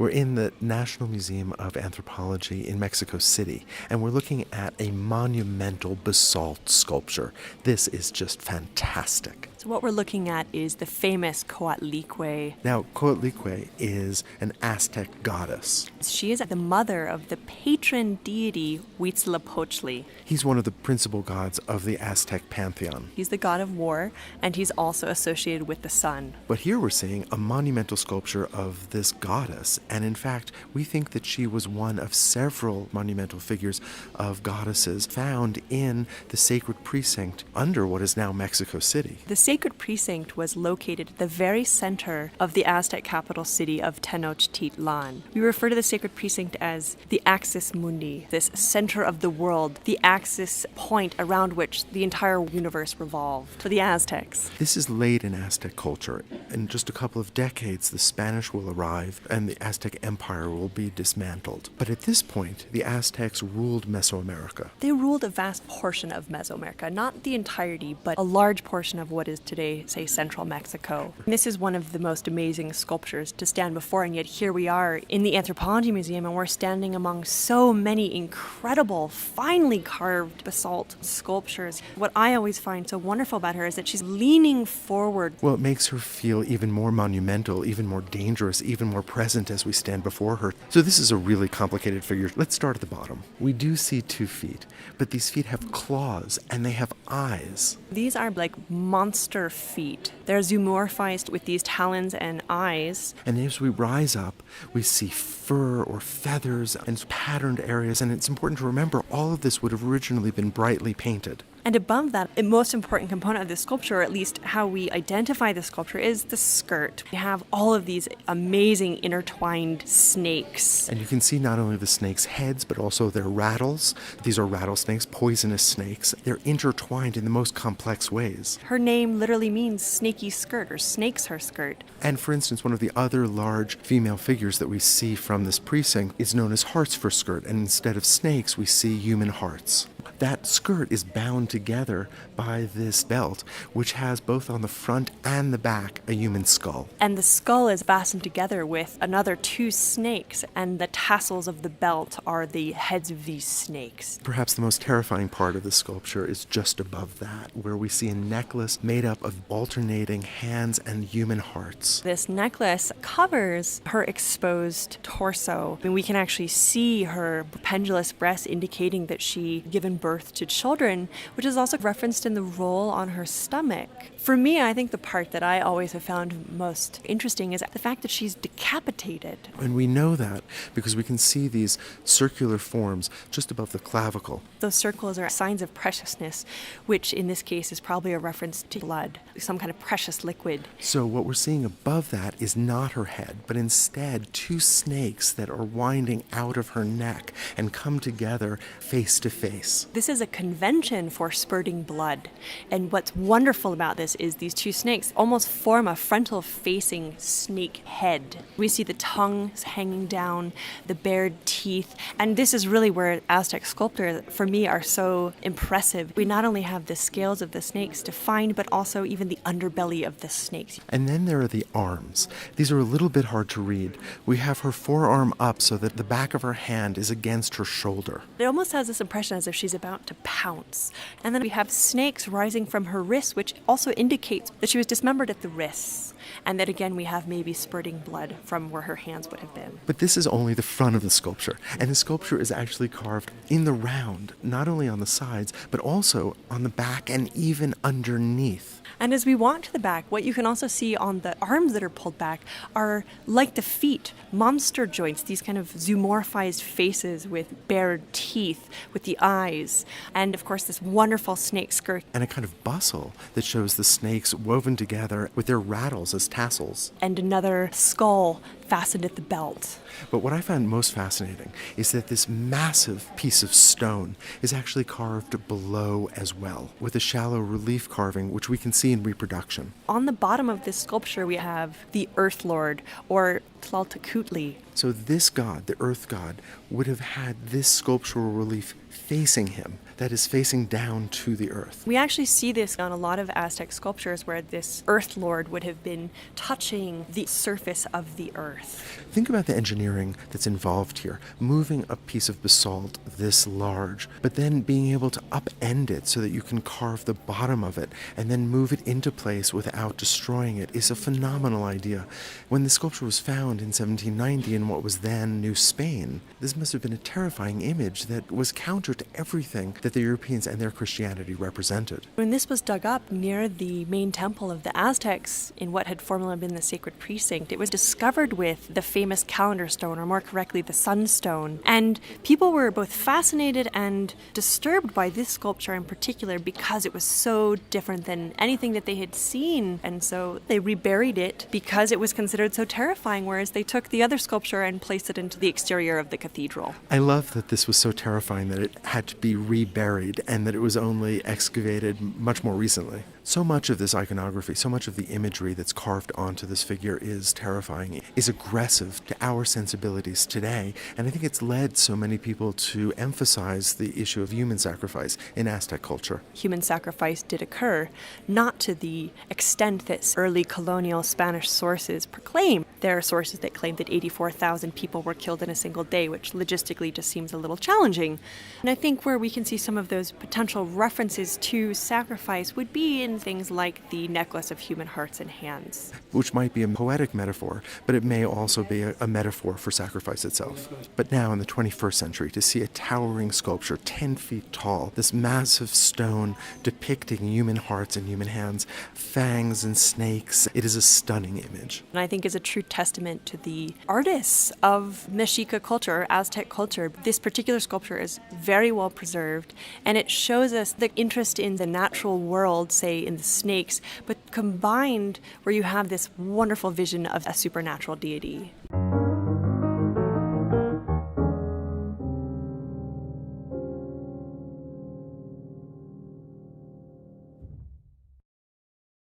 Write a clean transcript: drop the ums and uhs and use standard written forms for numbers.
We're in the National Museum of Anthropology in Mexico City, and we're looking at a monumental basalt sculpture. This is just fantastic. So what we're looking at is the famous Coatlicue. Now, Coatlicue is an Aztec goddess. She is the mother of the patron deity Huitzilopochtli. He's one of the principal gods of the Aztec pantheon. He's the god of war, and he's also associated with the sun. But here we're seeing a monumental sculpture of this goddess, and in fact, we think that she was one of several monumental figures of goddesses found in the sacred precinct under what is now Mexico City. The sacred precinct was located at the very center of the Aztec capital city of Tenochtitlan. We refer to the sacred precinct as the axis mundi, this center of the world, the axis point around which the entire universe revolved for the Aztecs. This is late in Aztec culture. In just a couple of decades, the Spanish will arrive and the Aztec Empire will be dismantled. But at this point, the Aztecs ruled Mesoamerica. They ruled a vast portion of Mesoamerica, not the entirety, but a large portion of what is today, say, central Mexico. And this is one of the most amazing sculptures to stand before, and yet here we are in the Anthropology Museum, and we're standing among so many incredible, finely carved basalt sculptures. What I always find so wonderful about her is that she's leaning forward. Well, it makes her feel even more monumental, even more dangerous, even more present as we stand before her. So this is a really complicated figure. Let's start at the bottom. We do see 2 feet, but these feet have claws and they have eyes. These are like monster feet. They're zoomorphized with these talons and eyes. And as we rise up, we see fur or feathers and patterned areas, and it's important to remember all of this would have originally been brightly painted. And above that, the most important component of this sculpture, or at least how we identify the sculpture, is the skirt. We have all of these amazing intertwined snakes. And you can see not only the snakes' heads, but also their rattles. These are rattlesnakes, poisonous snakes. They're intertwined in the most complex ways. Her name literally means snaky skirt, or snakes her skirt. And for instance, one of the other large female figures that we see from this precinct is known as hearts for skirt, and instead of snakes, we see human hearts. That skirt is bound together by this belt, which has both on the front and the back a human skull. And the skull is fastened together with another 2 snakes, and the tassels of the belt are the heads of these snakes. Perhaps the most terrifying part of the sculpture is just above that, where we see a necklace made up of alternating hands and human hearts. This necklace covers her exposed torso. I mean, we can actually see her pendulous breasts indicating that she given birth to children, which is also referenced in the roll on her stomach. For me, I think the part that I always have found most interesting is the fact that she's decapitated. And we know that because we can see these circular forms just above the clavicle. Those circles are signs of preciousness, which in this case is probably a reference to blood, some kind of precious liquid. So what we're seeing above that is not her head, but instead 2 snakes that are winding out of her neck and come together face to face. This is a convention for spurting blood. And what's wonderful about this is these 2 snakes almost form a frontal-facing snake head. We see the tongues hanging down, the bared teeth, and this is really where Aztec sculptors, for me, are so impressive. We not only have the scales of the snakes defined, but also even the underbelly of the snakes. And then there are the arms. These are a little bit hard to read. We have her forearm up so that the back of her hand is against her shoulder. It almost has this impression as if she's about to pounce. And then we have snakes rising from her wrists, which also indicates that she was dismembered at the wrists. And that again, we have maybe spurting blood from where her hands would have been. But this is only the front of the sculpture. And the sculpture is actually carved in the round, not only on the sides, but also on the back and even underneath. And as we walk to the back, what you can also see on the arms that are pulled back are like the feet, monster joints, these kind of zoomorphized faces with bared teeth, with the eyes, and of course this wonderful snake skirt. And a kind of bustle that shows the snakes woven together with their rattles as tassels. And another skull fastened at the belt. But what I found most fascinating is that this massive piece of stone is actually carved below as well, with a shallow relief carving which we can see in reproduction. On the bottom of this sculpture we have the Earth Lord, or Coatlicue. So this god, the earth god, would have had this sculptural relief facing him, that is facing down to the earth. We actually see this on a lot of Aztec sculptures where this Earth Lord would have been touching the surface of the earth. Think about the engineering that's involved here. Moving a piece of basalt this large, but then being able to upend it so that you can carve the bottom of it and then move it into place without destroying it is a phenomenal idea. When the sculpture was found in 1790 in what was then New Spain, this must have been a terrifying image that was counter to everything that the Europeans and their Christianity represented. When this was dug up near the main temple of the Aztecs in what had formerly been the sacred precinct, it was discovered with the famous calendar stone, or more correctly, the sunstone. And people were both fascinated and disturbed by this sculpture in particular because it was so different than anything that they had seen. And so they reburied it because it was considered so terrifying, whereas they took the other sculpture and placed it into the exterior of the cathedral. I love that this was so terrifying that it had to be reburied and that it was only excavated much more recently. So much of this iconography, so much of the imagery that's carved onto this figure is terrifying, is aggressive to our sensibilities today, and I think it's led so many people to emphasize the issue of human sacrifice in Aztec culture. Human sacrifice did occur, not to the extent that early colonial Spanish sources proclaim. There are sources that claim that 84,000 people were killed in a single day, which logistically just seems a little challenging. And I think where we can see some of those potential references to sacrifice would be in things like the necklace of human hearts and hands. Which might be a poetic metaphor, but it may also be a metaphor for sacrifice itself. But now in the 21st century, to see a towering sculpture 10 feet tall, this massive stone depicting human hearts and human hands, fangs and snakes, it is a stunning image. And I think is a true testament to the artists of Mexica culture, Aztec culture. This particular sculpture is very well preserved, and it shows us the interest in the natural world, say in the snakes, but combined where you have this wonderful vision of a supernatural deity.